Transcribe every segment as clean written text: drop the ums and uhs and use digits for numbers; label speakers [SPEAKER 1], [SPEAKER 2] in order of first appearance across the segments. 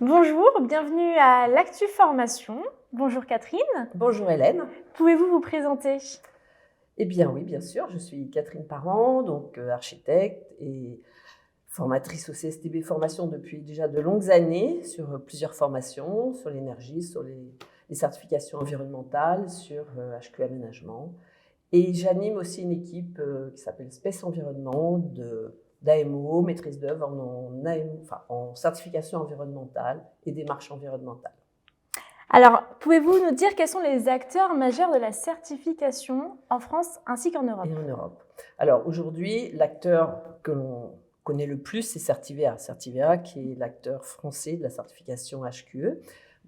[SPEAKER 1] Bonjour, bienvenue à l'Actu Formation. Bonjour Catherine.
[SPEAKER 2] Bonjour Hélène.
[SPEAKER 1] Pouvez-vous vous présenter ?
[SPEAKER 2] Eh bien oui, bien sûr, je suis Catherine Parent, donc architecte et formatrice au CSTB Formation depuis déjà de longues années sur plusieurs formations, sur l'énergie, sur les certifications environnementales, sur HQ Aménagement. Et j'anime aussi une équipe qui s'appelle Space Environnement d'AMO, maîtrise d'œuvre en certification environnementale et démarche environnementale.
[SPEAKER 1] Alors, pouvez-vous nous dire quels sont les acteurs majeurs de la certification en France ainsi qu'en Europe ?
[SPEAKER 2] Et en Europe. Alors aujourd'hui, l'acteur que l'on connaît le plus, c'est Certivea. Certivea, qui est l'acteur français de la certification HQE,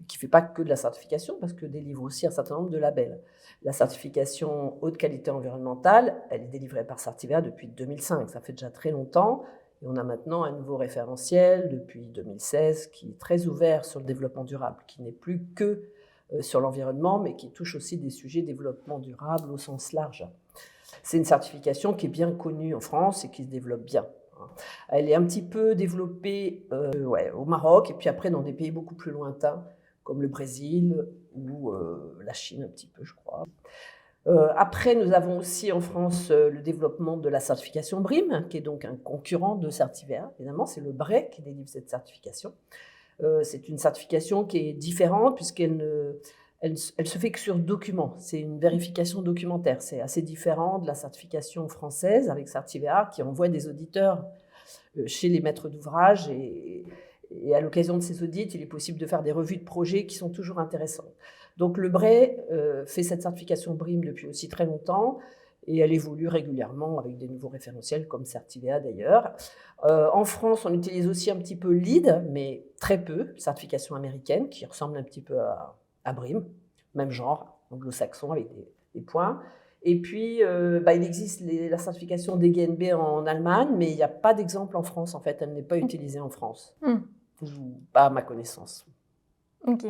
[SPEAKER 2] qui ne fait pas que de la certification, parce que délivre aussi un certain nombre de labels. La certification haute qualité environnementale, elle est délivrée par Certivea depuis 2005. Ça fait déjà très longtemps. Et on a maintenant un nouveau référentiel depuis 2016 qui est très ouvert sur le développement durable, qui n'est plus que sur l'environnement, mais qui touche aussi des sujets développement durable au sens large. C'est une certification qui est bien connue en France et qui se développe bien. Elle est un petit peu développée au Maroc et puis après dans des pays beaucoup plus lointains, comme le Brésil ou la Chine un petit peu, je crois. Après, nous avons aussi en France le développement de la certification BREEAM, qui est donc un concurrent de Certivea. Évidemment, c'est le BREEAM qui délivre cette certification. C'est une certification qui est différente puisqu'elle elle se fait que sur document. C'est une vérification documentaire. C'est assez différent de la certification française avec Certivea qui envoie des auditeurs chez les maîtres d'ouvrage et à l'occasion de ces audits, il est possible de faire des revues de projets qui sont toujours intéressantes. Donc le BREEAM fait cette certification BREEAM depuis aussi très longtemps et elle évolue régulièrement avec des nouveaux référentiels comme Certivea d'ailleurs. En France, on utilise aussi un petit peu LEED, mais très peu, certification américaine qui ressemble un petit peu à BREEAM, même genre, anglo-saxon avec des points. Et puis, il existe la certification DGNB en Allemagne, mais il n'y a pas d'exemple en France, en fait. Elle n'est pas utilisée en France. Pas à ma connaissance.
[SPEAKER 1] Ok.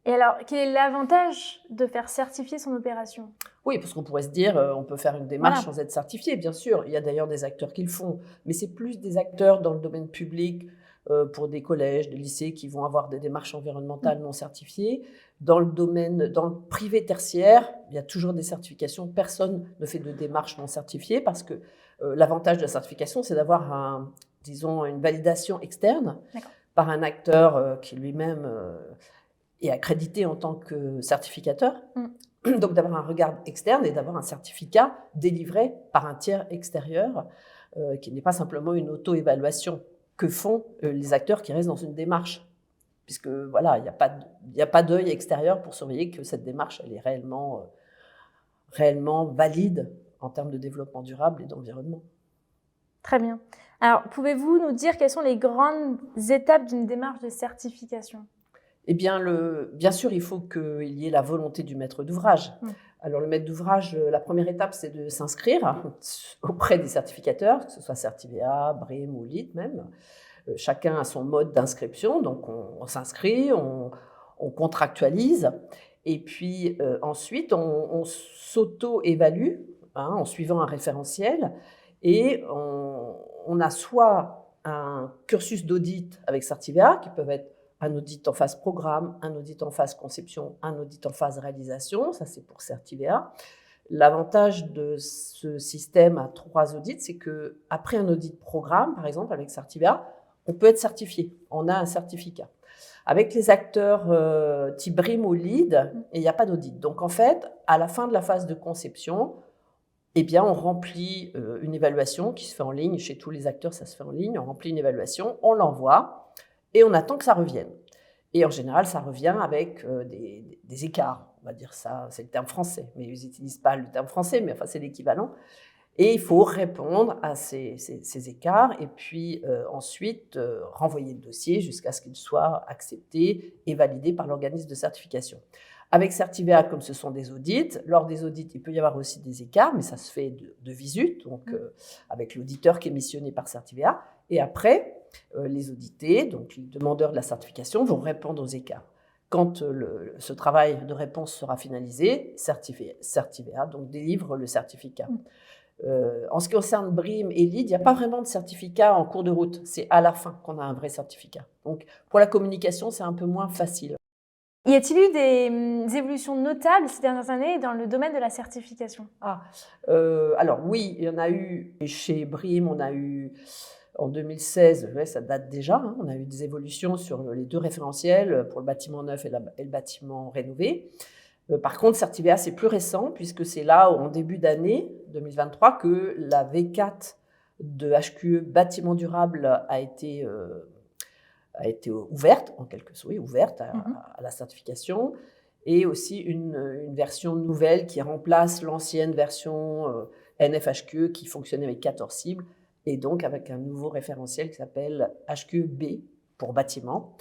[SPEAKER 1] Et alors, quel est l'avantage de faire certifier son opération ?
[SPEAKER 2] Oui, parce qu'on pourrait se dire, on peut faire une démarche sans être certifié, bien sûr. Il y a d'ailleurs des acteurs qui le font, mais c'est plus des acteurs dans le domaine public, pour des collèges, des lycées qui vont avoir des démarches environnementales non certifiées. Dans le privé tertiaire, il y a toujours des certifications. Personne ne fait de démarche non certifiée parce que l'avantage de la certification, c'est d'avoir une validation externe par un acteur qui lui-même est accrédité en tant que certificateur. Donc d'avoir un regard externe et d'avoir un certificat délivré par un tiers extérieur qui n'est pas simplement une auto-évaluation que font les acteurs qui restent dans une démarche. Puisque voilà, il n'y a pas d'œil extérieur pour surveiller que cette démarche elle est réellement valide en termes de développement durable et d'environnement.
[SPEAKER 1] Très bien. Alors, pouvez-vous nous dire quelles sont les grandes étapes d'une démarche de certification ?
[SPEAKER 2] Eh bien, bien sûr, il faut qu'il y ait la volonté du maître d'ouvrage. Alors, le maître d'ouvrage, la première étape, c'est de s'inscrire auprès des certificateurs, que ce soit Certivea, BREEAM ou LEED même. Chacun a son mode d'inscription, donc on s'inscrit, on contractualise, et puis ensuite, on s'auto-évalue en suivant un référentiel, et on a soit un cursus d'audit avec Certivea, qui peuvent être un audit en phase programme, un audit en phase conception, un audit en phase réalisation, ça c'est pour Certivea. L'avantage de ce système à 3 audits, c'est qu'après un audit programme, par exemple avec Certivea, on peut être certifié, on a un certificat. Avec les acteurs type BREEAM ou LEED, il n'y a pas d'audit. Donc en fait, à la fin de la phase de conception, eh bien, on remplit une évaluation qui se fait en ligne. Chez tous les acteurs, ça se fait en ligne. On remplit une évaluation, on l'envoie et on attend que ça revienne. Et en général, ça revient avec des écarts, on va dire ça. C'est le terme français, mais ils n'utilisent pas le terme français, mais enfin, c'est l'équivalent. Et il faut répondre à ces écarts et puis ensuite renvoyer le dossier jusqu'à ce qu'il soit accepté et validé par l'organisme de certification. Avec Certivea, comme ce sont des audits, lors des audits, il peut y avoir aussi des écarts, mais ça se fait de visu, donc avec l'auditeur qui est missionné par Certivea. Et après, les audités, donc les demandeurs de la certification, vont répondre aux écarts. Quand ce travail de réponse sera finalisé, Certivea donc délivre le certificat. En ce qui concerne BREEAM et LEED, il n'y a pas vraiment de certificat en cours de route. C'est à la fin qu'on a un vrai certificat. Donc, pour la communication, c'est un peu moins facile.
[SPEAKER 1] Y a-t-il eu des évolutions notables ces dernières années dans le domaine de la certification?
[SPEAKER 2] Alors oui, il y en a eu. Chez BREEAM, on a eu en 2016, ouais, ça date déjà, hein, on a eu des évolutions sur les 2 référentiels pour le bâtiment neuf et le bâtiment rénové. Par contre, Certivéa, c'est plus récent, puisque c'est là, en début d'année 2023, que la V4 de HQE Bâtiment Durable a été ouverte, en quelque sorte, oui, ouverte à la certification, et aussi une version nouvelle qui remplace l'ancienne version NFHQE qui fonctionnait avec 14 cibles, et donc avec un nouveau référentiel qui s'appelle HQE-B pour bâtiment,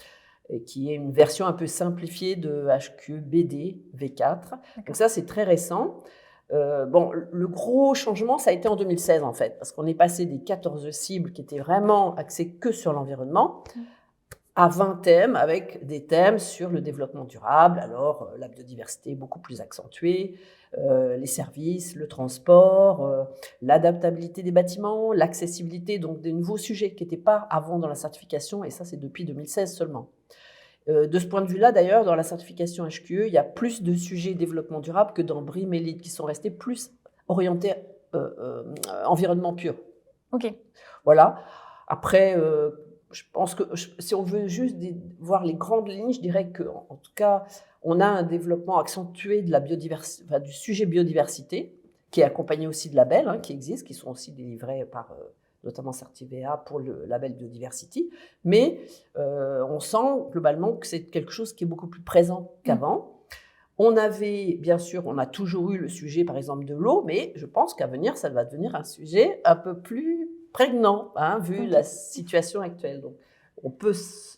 [SPEAKER 2] et qui est une version un peu simplifiée de HQE-BD V4. Donc ça, c'est très récent. Bon, le gros changement, ça a été en 2016 en fait, parce qu'on est passé des 14 cibles qui étaient vraiment axées que sur l'environnement, à 20 thèmes, avec des thèmes sur le développement durable, alors la biodiversité beaucoup plus accentuée, les services, le transport, l'adaptabilité des bâtiments, l'accessibilité, donc des nouveaux sujets qui n'étaient pas avant dans la certification, et ça c'est depuis 2016 seulement. De ce point de vue-là, d'ailleurs, dans la certification HQE, il y a plus de sujets développement durable que dans BREEAM et LEED, qui sont restés plus orientés environnement pur.
[SPEAKER 1] Ok.
[SPEAKER 2] Voilà. Après, je pense que si on veut juste voir les grandes lignes, je dirais qu'en tout cas, on a un développement accentué de la biodiversité, enfin, du sujet biodiversité, qui est accompagné aussi de labels qui existent, qui sont aussi délivrés par notamment Certivéa pour le label Biodiversity. Mais on sent globalement que c'est quelque chose qui est beaucoup plus présent qu'avant. On avait, bien sûr, on a toujours eu le sujet, par exemple, de l'eau, mais je pense qu'à venir, ça va devenir un sujet un peu plus prégnant, vu la situation actuelle. Donc, on peut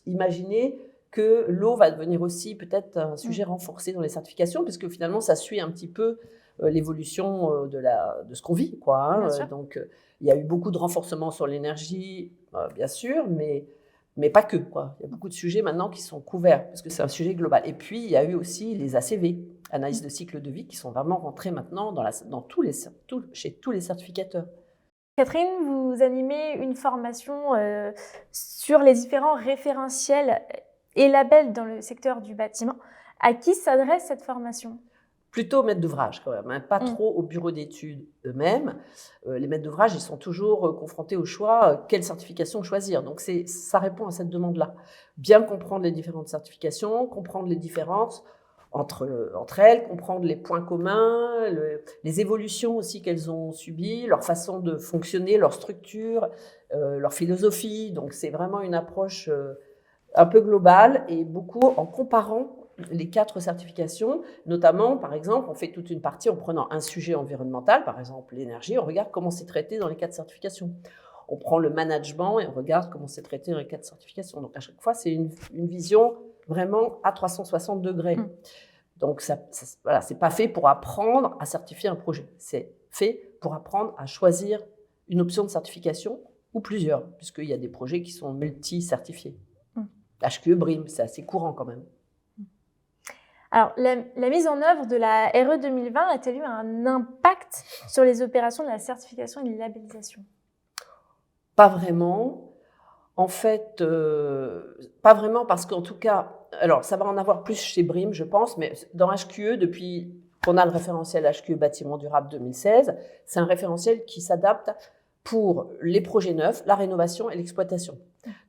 [SPEAKER 2] imaginer que l'eau va devenir aussi peut-être un sujet renforcé dans les certifications, puisque finalement, ça suit un petit peu l'évolution de ce qu'on vit, quoi. Donc, il y a eu beaucoup de renforcement sur l'énergie, bien sûr, mais pas que, quoi. Il y a beaucoup de sujets maintenant qui sont couverts, parce que c'est un sujet global. Et puis, il y a eu aussi les ACV, analyse de cycle de vie, qui sont vraiment rentrés maintenant chez tous les certificateurs.
[SPEAKER 1] Catherine, vous animez une formation sur les différents référentiels et labels dans le secteur du bâtiment. À qui s'adresse cette formation ?
[SPEAKER 2] Plutôt aux maîtres d'ouvrage quand même, pas trop aux bureaux d'études eux-mêmes. Les maîtres d'ouvrage, ils sont toujours confrontés au choix, quelle certification choisir. Donc ça répond à cette demande-là. Bien comprendre les différentes certifications, comprendre les différences entre elles, comprendre les points communs, les évolutions aussi qu'elles ont subies, leur façon de fonctionner, leur structure, leur philosophie. Donc c'est vraiment une approche un peu globale et beaucoup en comparant les 4 certifications, notamment, par exemple, on fait toute une partie en prenant un sujet environnemental, par exemple l'énergie, on regarde comment c'est traité dans les 4 certifications. On prend le management et on regarde comment c'est traité dans les 4 certifications. Donc à chaque fois, c'est une vision vraiment à 360 degrés. Donc voilà, c'est pas fait pour apprendre à certifier un projet, c'est fait pour apprendre à choisir une option de certification ou plusieurs, puisqu'il y a des projets qui sont multi-certifiés. HQE, BREEAM, c'est assez courant quand même.
[SPEAKER 1] Alors, la mise en œuvre de la RE 2020 a-t-elle eu un impact sur les opérations de la certification et de la labellisation ?
[SPEAKER 2] Pas vraiment. En fait, pas vraiment parce qu'en tout cas, alors ça va en avoir plus chez BREEAM, je pense, mais dans HQE, depuis qu'on a le référentiel HQE Bâtiment Durable 2016, c'est un référentiel qui s'adapte pour les projets neufs, la rénovation et l'exploitation.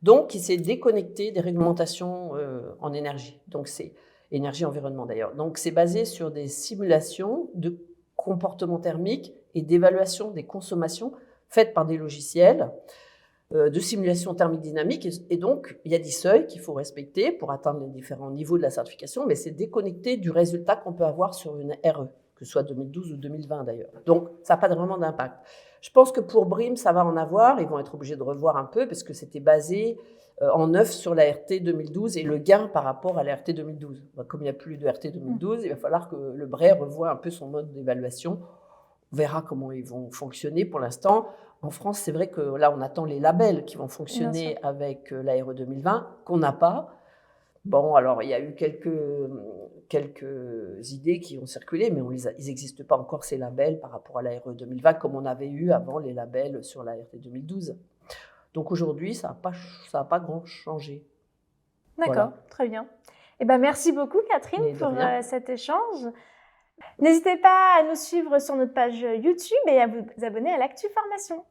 [SPEAKER 2] Donc, qui s'est déconnecté des réglementations en énergie. Donc, c'est énergie-environnement d'ailleurs. Donc, c'est basé sur des simulations de comportement thermique et d'évaluation des consommations faites par des logiciels de simulation thermique dynamique. Et donc, il y a des seuils qu'il faut respecter pour atteindre les différents niveaux de la certification, mais c'est déconnecté du résultat qu'on peut avoir sur une RE, que ce soit 2012 ou 2020 d'ailleurs. Donc, ça n'a pas vraiment d'impact. Je pense que pour BREEAM, ça va en avoir. Ils vont être obligés de revoir un peu parce que c'était basé en neuf sur la RT 2012 et le gain par rapport à la RT 2012. Comme il n'y a plus de RT 2012, il va falloir que le BREEAM revoie un peu son mode d'évaluation. On verra comment ils vont fonctionner. Pour l'instant, en France, c'est vrai que là, on attend les labels qui vont fonctionner avec la RE 2020, qu'on n'a pas. Bon, alors il y a eu quelques idées qui ont circulé, mais ils n'existent pas encore ces labels par rapport à la RE 2020 comme on avait eu avant les labels sur la RT 2012. Donc aujourd'hui, ça n'a pas grand changé.
[SPEAKER 1] D'accord,
[SPEAKER 2] Voilà.
[SPEAKER 1] très bien. Eh ben, merci beaucoup Catherine
[SPEAKER 2] Mais de
[SPEAKER 1] pour
[SPEAKER 2] rien.
[SPEAKER 1] cet échange. N'hésitez pas à nous suivre sur notre page YouTube et à vous abonner à l'Actu Formation.